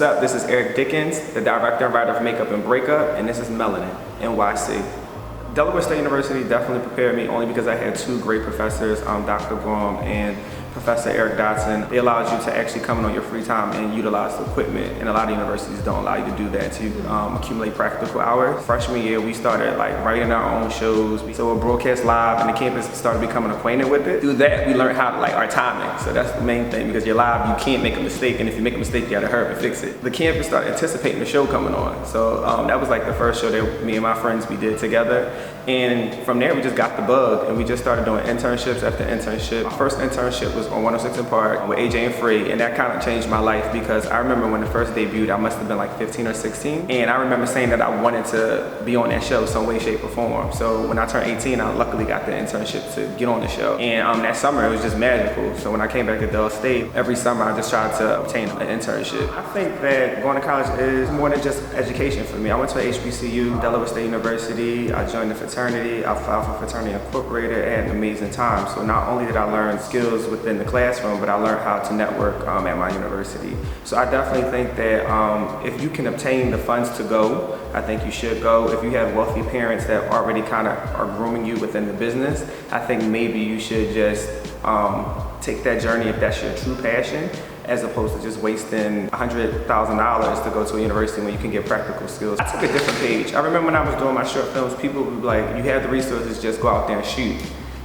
What's up? This is Eric Dickens, the director and writer of Makeup and Breakup, and this is Melanin, NYC. Delaware State University definitely prepared me only because I had two great professors, Dr. Gorham and Professor Eric Dotson. They allowed you to actually come in on your free time and utilize the equipment, and a lot of universities don't allow you to do that, to accumulate practical hours. Freshman year, we started like writing our own shows. So we'll broadcast live, and the campus started becoming acquainted with it. Through that, we learned how to like our timing. So that's the main thing, because you're live, you can't make a mistake, and if you make a mistake, you gotta hurry and fix it. The campus started anticipating the show coming on. So that was like the first show that me and my friends, we did together. And from there, we just got the bug, and we just started doing internships after internship. My first internship was on 106 and Park with AJ and Free, and that kind of changed my life, because I remember when it first debuted, I must have been like 15 or 16, and I remember saying that I wanted to be on that show some way, shape, or form. So when I turned 18, I luckily got the internship to get on the show, and that summer it was just magical. So when I came back to Del State, every summer I just tried to obtain an internship. I think that going to college is more than just education for me. I went to HBCU, Delaware State University. I joined the fraternity. I filed for Fraternity Incorporated. I had an amazing time. So not only did I learn skills within the classroom, but I learned how to network at my university. So I definitely think that if you can obtain the funds to go, I think you should go. If you have wealthy parents that already kind of are grooming you within the business, I think maybe you should just take that journey if that's your true passion, as opposed to just wasting $100,000 to go to a university when you can get practical skills. I took a different page. I remember when I was doing my short films, people would be like, you have the resources, just go out there and shoot.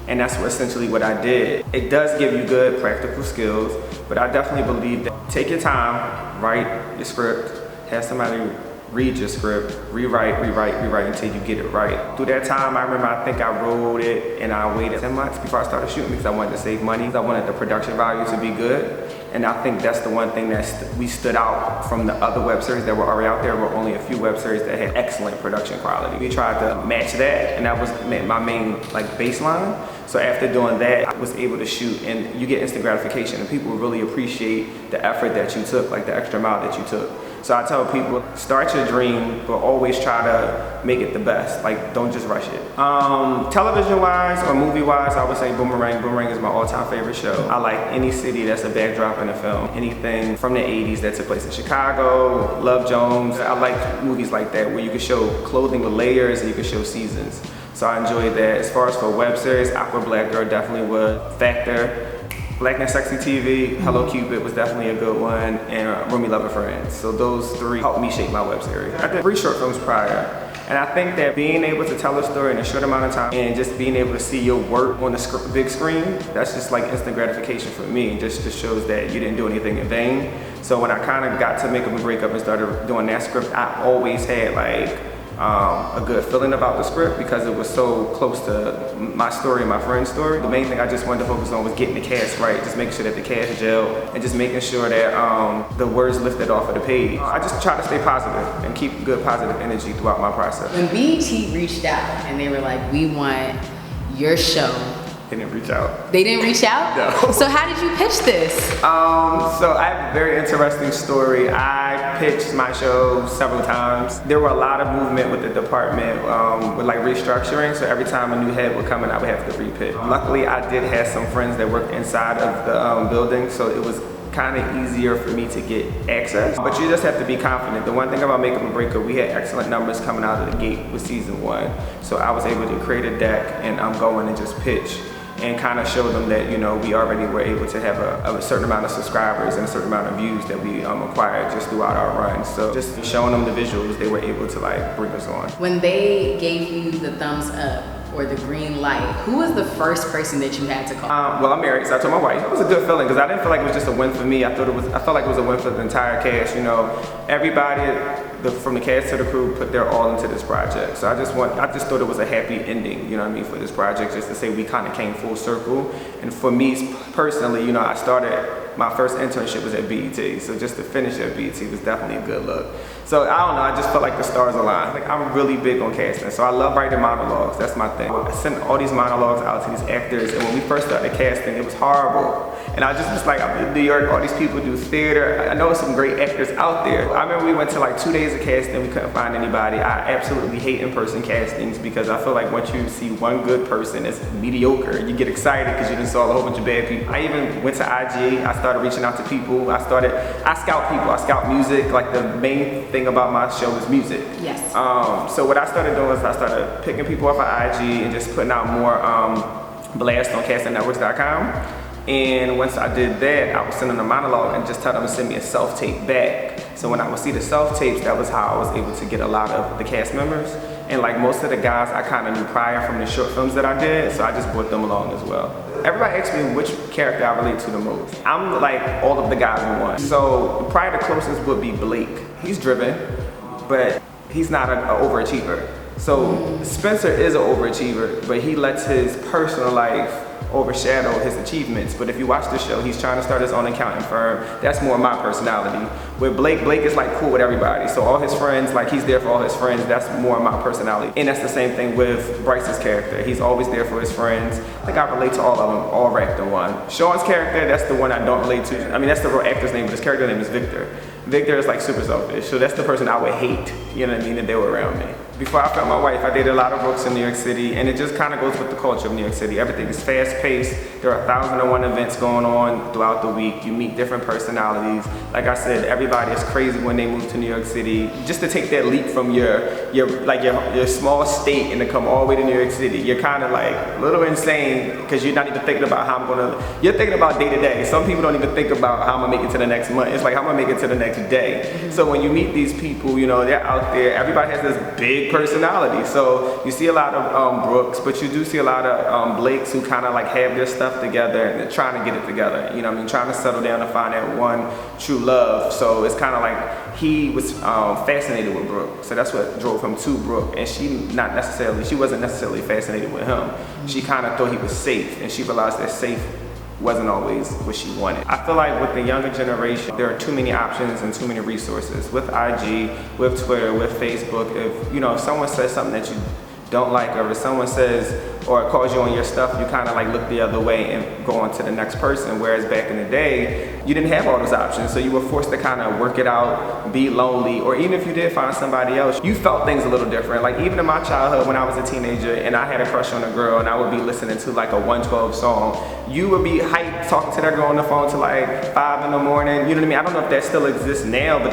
And that's essentially what I did. It does give you good practical skills, but I definitely believe that take your time, write your script, have somebody read your script, rewrite until you get it right. Through that time, I remember, I think I wrote it and I waited 10 months before I started shooting, because I wanted to save money. I wanted the production value to be good. And I think that's the one thing that we stood out from the other web series that were already out there. There were only a few web series that had excellent production quality. We tried to match that, and that was my main like baseline. So after doing that, I was able to shoot, and you get instant gratification, and people really appreciate the effort that you took, like the extra mile that you took. So I tell people, start your dream, but always try to make it the best. Like, don't just rush it. Television-wise or movie-wise, I would say Boomerang. Boomerang is my all-time favorite show. I like any city that's a backdrop in a film. Anything from the 80s that took place in Chicago, Love Jones. I like movies like that where you can show clothing with layers and you can show seasons. So I enjoyed that. As far as for web series, Aqua Black Girl definitely was. Factor. Black and Sexy TV, Hello Cupid was definitely a good one, and Roomy Lover Friends. So those three helped me shape my web series. I did 3 short films prior, and I think that being able to tell a story in a short amount of time and just being able to see your work on the big screen, that's just like instant gratification for me. It just shows that you didn't do anything in vain. So when I kind of got to Makeup and Breakup and started doing that script, I always had like a good feeling about the script, because it was so close to my story and my friend's story. The main thing I just wanted to focus on was getting the cast right, just making sure that the cast gelled, and just making sure that the words lifted off of the page. I just try to stay positive and keep good positive energy throughout my process. When BET reached out and they were like, we want your show, They didn't reach out. They didn't reach out? No. So how did you pitch this? So I have a very interesting story. I pitched my show several times. There were a lot of movement with the department with like restructuring. So every time a new head would come in, I would have to repitch. Luckily, I did have some friends that worked inside of the building, so it was kind of easier for me to get access. But you just have to be confident. The one thing about Makeup and Breakup, we had excellent numbers coming out of the gate with season 1. So I was able to create a deck and go in and just pitch and kind of show them that, you know, we already were able to have a certain amount of subscribers and a certain amount of views that we acquired just throughout our run. So just showing them the visuals, they were able to like bring us on. When they gave you the thumbs up or the green light, who was the first person that you had to call? Well, I'm married, so I told my wife. It was a good feeling, because I didn't feel like it was just a win for me. I felt like it was a win for the entire cast. You know, everybody from the cast to the crew put their all into this project. So I just thought it was a happy ending, you know what I mean, for this project, just to say we kind of came full circle. And for me personally, you know, I started, my first internship was at BET, so just to finish at BET was definitely a good look. So I don't know, I just felt like the stars aligned. Like, I'm really big on casting, so I love writing monologues. That's my thing. I sent all these monologues out to these actors, and when we first started casting, it was horrible. And I just was like, I'm in New York, all these people do theater. I know some great actors out there. I remember we went to like 2 days of casting, we couldn't find anybody. I absolutely hate in-person castings because I feel like once you see one good person that's mediocre, you get excited because you just saw a whole bunch of bad people. I even went to IG, I started reaching out to people. I scout people, I scout music. Like the main thing about my show is music. Yes. So what I started doing is I started picking people off of IG and just putting out more blasts on castingnetworks.com. And once I did that, I would send them a monologue and just tell them to send me a self-tape back. So when I would see the self-tapes, that was how I was able to get a lot of the cast members. And like most of the guys I kind of knew prior from the short films that I did, so I just brought them along as well. Everybody asks me which character I relate to the most. I'm like all of the guys in one. So probably the closest would be Blake. He's driven, but he's not an overachiever. So Spencer is an overachiever, but he lets his personal life overshadow his achievements. But if you watch the show, he's trying to start his own accounting firm. That's more my personality. With Blake is like cool with everybody. So all his friends, like he's there for all his friends. That's more my personality. And that's the same thing with Bryce's character. He's always there for his friends. I think I relate to all of them, all wrapped in one. Sean's character, that's the one I don't relate to. I mean, that's the real actor's name, but his character name is Victor. Victor is like super selfish. So that's the person I would hate, you know what I mean, if they were around me. Before I found my wife, I dated a lot of brooks in New York City, and it just kind of goes with the culture of New York City. Everything is fast-paced. There are 1,001 events going on throughout the week. You meet different personalities. Like I said, everybody is crazy when they move to New York City. Just to take that leap from your small state and to come all the way to New York City, you're kind of like a little insane because you're not even thinking about how I'm gonna. You're thinking about day to day. Some people don't even think about how I'm gonna make it to the next month. It's like how I'm gonna make it to the next day. So when you meet these people, you know, they're out there. Everybody has this big personality. So you see a lot of Brooks, but you do see a lot of Blakes who kind of like have their stuff together and they're trying to get it together. You know what I mean? Trying to settle down and find that one true love. So it's kind of like he was fascinated with Brooke. So that's what drove him to Brooke. And she wasn't necessarily fascinated with him. She kind of thought he was safe, and she realized that safe wasn't always what she wanted. I feel like with the younger generation, there are too many options and too many resources. With IG, with Twitter, with Facebook, if someone says something that you don't like, or if someone says or calls you on your stuff, you kind of like look the other way and go on to the next person. Whereas back in the day, you didn't have all those options, so you were forced to kind of work it out, be lonely, or even if you did find somebody else, you felt things a little different. Like even in my childhood when I was a teenager and I had a crush on a girl and I would be listening to like a 112 song, you would be hyped talking to that girl on the phone till like 5 in the morning. You know what I mean? I don't know if that still exists now, but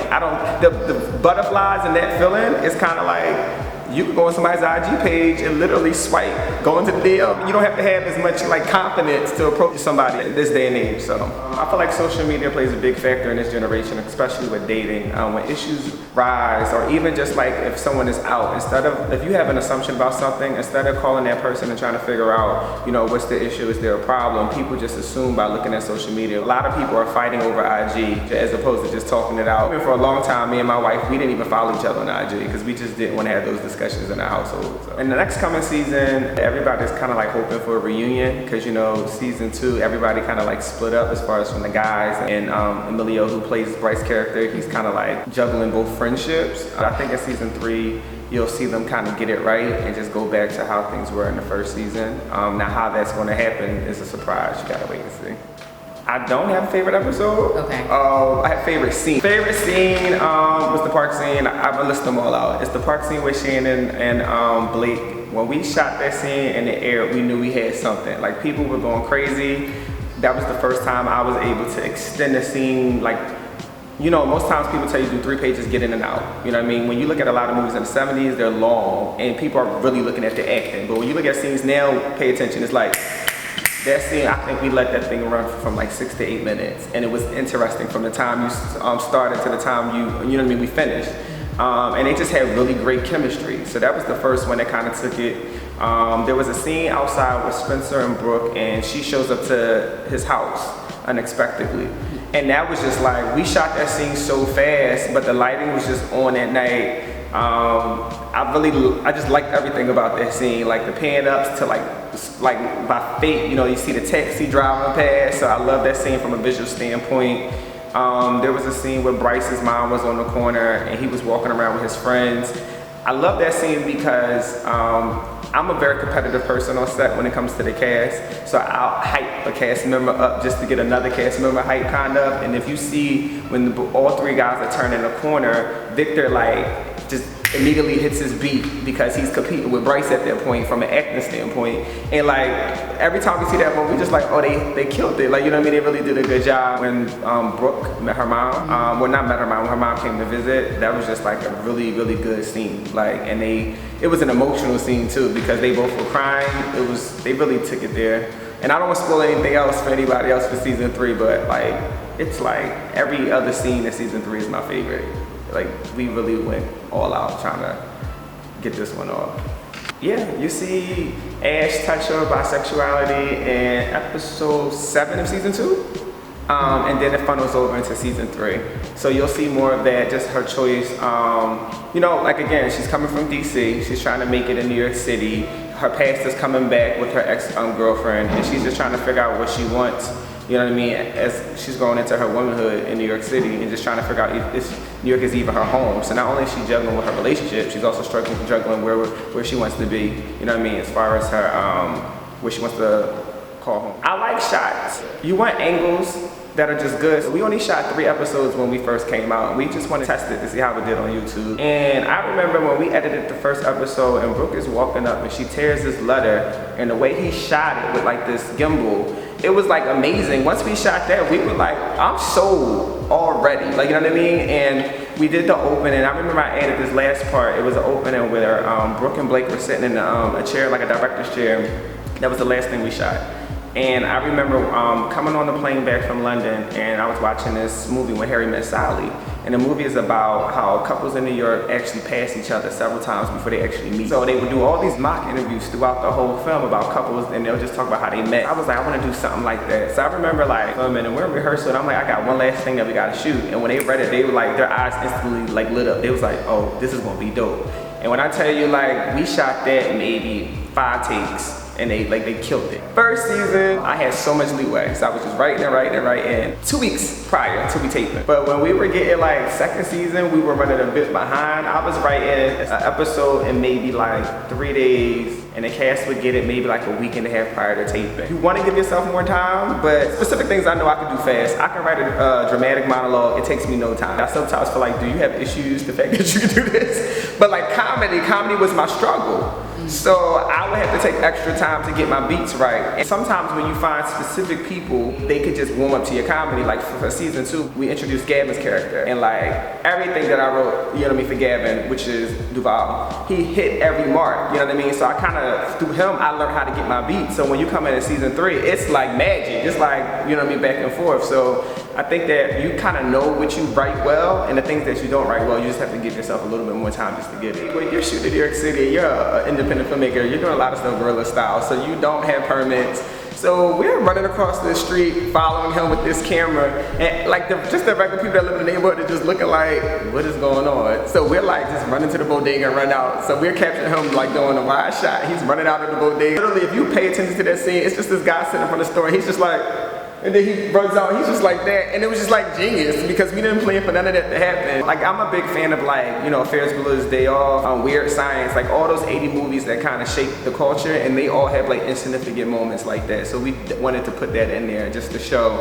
the butterflies and that feeling is kind of like, you can go on somebody's IG page and literally swipe, go into the DM. You don't have to have as much like confidence to approach somebody in this day and age. So I feel like social media plays a big factor in this generation, especially with dating. When issues rise, or even just like if someone is out, if you have an assumption about something, instead of calling that person and trying to figure out, what's the issue, is there a problem, people just assume by looking at social media. A lot of people are fighting over IG as opposed to just talking it out. Even for a long time, me and my wife, we didn't even follow each other on IG because we just didn't want to have those discussions in the household. So in the next coming season, everybody's kind of like hoping for a reunion because season 2, everybody kind of like split up as far as from the guys, and Emilio, who plays Bryce's character, he's kind of like juggling both friendships. I think in season 3 you'll see them kind of get it right and just go back to how things were in the first season. Now how that's going to happen is a surprise. You gotta wait and see. I don't have a favorite episode. Okay. I have favorite scene. Favorite scene was the park scene. I'm gonna list them all out. It's the park scene with Shannon and Blake. When we shot that scene in the air, we knew we had something. Like people were going crazy. That was the first time I was able to extend the scene. Like, most times people tell you do 3 pages, get in and out. You know what I mean? When you look at a lot of movies in the 70s, they're long and people are really looking at the acting. But when you look at scenes now, pay attention. It's like, that scene, I think we let that thing run from like 6 to 8 minutes, and it was interesting from the time you started to the time we finished. And they just had really great chemistry. So that was the first one that kind of took it. There was a scene outside with Spencer and Brooke, and she shows up to his house unexpectedly. And that was just like, we shot that scene so fast, but the lighting was just on that night. I just liked everything about that scene, like the pan ups to like by fate, you see the taxi driving past. So I love that scene from a visual standpoint. There was a scene where Bryce's mom was on the corner and he was walking around with his friends. I love that scene because I'm a very competitive person on set when it comes to the cast, so I'll hype a cast member up just to get another cast member hype kind of. And if you see when all three guys are turning a corner, Victor like just immediately hits his beat because he's competing with Bryce at that point from an acting standpoint. And like every time we see that one, we just like, oh, they killed it. Like, you know what I mean? They really did a good job. When Brooke met her mom, well, not met her mom, when her mom came to visit, that was just like a really, really good scene. Like, and it was an emotional scene too because they both were crying. They really took it there. And I don't want to spoil anything else for anybody else for season 3, but like, it's like every other scene in season 3 is my favorite. Like, we really went all out trying to get this one off. Yeah, you see Ash touch her bisexuality in episode 7 of season 2. And then it funnels over into season 3. So you'll see more of that, just her choice. You know, like again, she's coming from DC. She's trying to make it in New York City. Her past is coming back with her ex-girlfriend, and she's just trying to figure out what she wants. You know what I mean? As she's going into her womanhood in New York City and just trying to figure out if New York is even her home. So not only is she juggling with her relationship, she's also juggling where she wants to be. You know what I mean? As far as her, where she wants to call home. I like shots. You want angles that are just good. So we only shot 3 episodes when we first came out, and we just want to test it to see how it did on YouTube. And I remember when we edited the first episode and Brooke is walking up and she tears this letter, and the way he shot it with like this gimbal, it was like amazing. Once we shot that, we were like, I'm sold already. Like, you know what I mean? And we did the opening. I remember I added this last part. It was an opening where Brooke and Blake were sitting in a chair, like a director's chair. That was the last thing we shot. And I remember coming on the plane back from London, and I was watching this movie when Harry Met Sally. And the movie is about how couples in New York actually pass each other several times before they actually meet. So they would do all these mock interviews throughout the whole film about couples, and they'll just talk about how they met. I was like, I want to do something like that. So I remember like filming, and we're in rehearsal, and I'm like, I got one last thing that we got to shoot. And when they read it, they were like, their eyes instantly like lit up. They was like, oh, this is going to be dope. And when I tell you, like, we shot that maybe 5 takes. And they killed it. First season, I had so much leeway, so I was just writing 2 weeks prior to we taping. But when we were getting like second season, we were running a bit behind. I was writing an episode in maybe like 3 days, and the cast would get it maybe like a week and a half prior to taping. You want to give yourself more time, but specific things I know I can do fast. I can write a dramatic monologue. It takes me no time. I sometimes feel like, do you have issues, the fact that you can do this? But like comedy was my struggle. So I would have to take extra time to get my beats right. And sometimes when you find specific people, they could just warm up to your comedy. Like for season 2, we introduced Gavin's character. And like everything that I wrote, you know what I mean, for Gavin, which is Duval, he hit every mark, you know what I mean? So I kind of, through him, I learned how to get my beats. So when you come in season 3, it's like magic. It's like, you know what I mean, back and forth. So I think that you kind of know what you write well, and the things that you don't write well, you just have to give yourself a little bit more time just to get it. When you're shooting in New York City, you're an independent filmmaker, you're doing a lot of stuff guerrilla style, so you don't have permits. So we're running across the street, following him with this camera, and like just the regular people that live in the neighborhood are just looking like, what is going on? So we're like just running to the bodega and run out. So we're capturing him like doing a wide shot. He's running out of the bodega. Literally, if you pay attention to that scene, it's just this guy sitting in front of the store, and he's just like, and then he runs out, he's just like that, and it was just like genius because we didn't plan for none of that to happen. Like, I'm a big fan of like, you know, Ferris Bueller's Day Off, Weird Science, like all those 80 movies that kind of shaped the culture, and they all have like insignificant moments like that. So we wanted to put that in there just to show,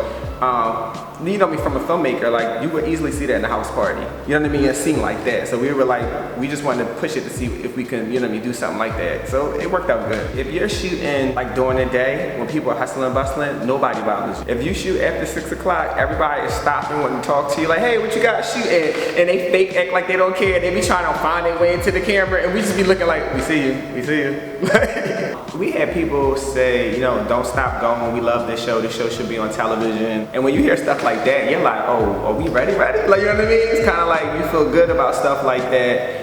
you know me, from a filmmaker, like you would easily see that in a house party. You know what I mean? A scene like that. So we were like, we just wanted to push it to see if we can, you know what I mean, do something like that. So it worked out good. If you're shooting like during the day when people are hustling and bustling, nobody bothers you. If you shoot after 6 o'clock, everybody is stopping, wanting to talk to you, like, hey, what you got shooting? And they fake act like they don't care. They be trying to find their way into the camera, and we just be looking like, we see you, we see you. We had people say, you know, don't stop going. We love this show. This show should be on television. And when you hear stuff like that, you're like, oh, are we ready? Like, you know what I mean? It's kind of like you feel good about stuff like that.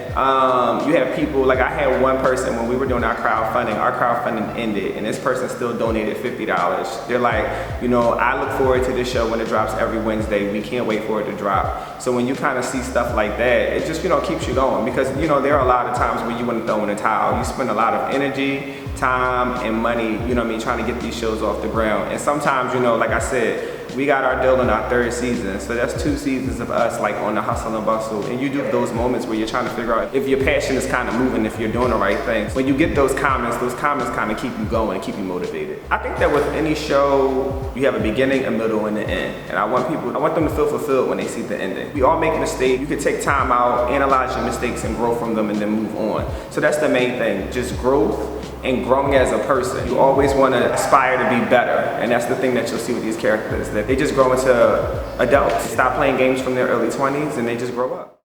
You have people, like I had one person when we were doing our crowdfunding ended, and this person still donated $50. They're like, you know, I look forward to this show when it drops every Wednesday. We can't wait for it to drop. So when you kind of see stuff like that, it just, you know, keeps you going because, you know, there are a lot of times where you want to throw in a towel. You spend a lot of energy, time, and money, you know what I mean, trying to get these shows off the ground. And sometimes, you know, like I said, We got our deal in our 3rd season, so that's 2 seasons of us like on the hustle and bustle. And you do those moments where you're trying to figure out if your passion is kind of moving, if you're doing the right things. When you get those comments kind of keep you going and keep you motivated. I think that with any show, you have a beginning, a middle, and an end. And I want them to feel fulfilled when they see the ending. We all make mistakes. You could take time out, analyze your mistakes, and grow from them, and then move on. So that's the main thing, just growth and growing as a person. You always want to aspire to be better, and that's the thing that you'll see with these characters, that they just grow into adults, stop playing games from their early 20s, and they just grow up.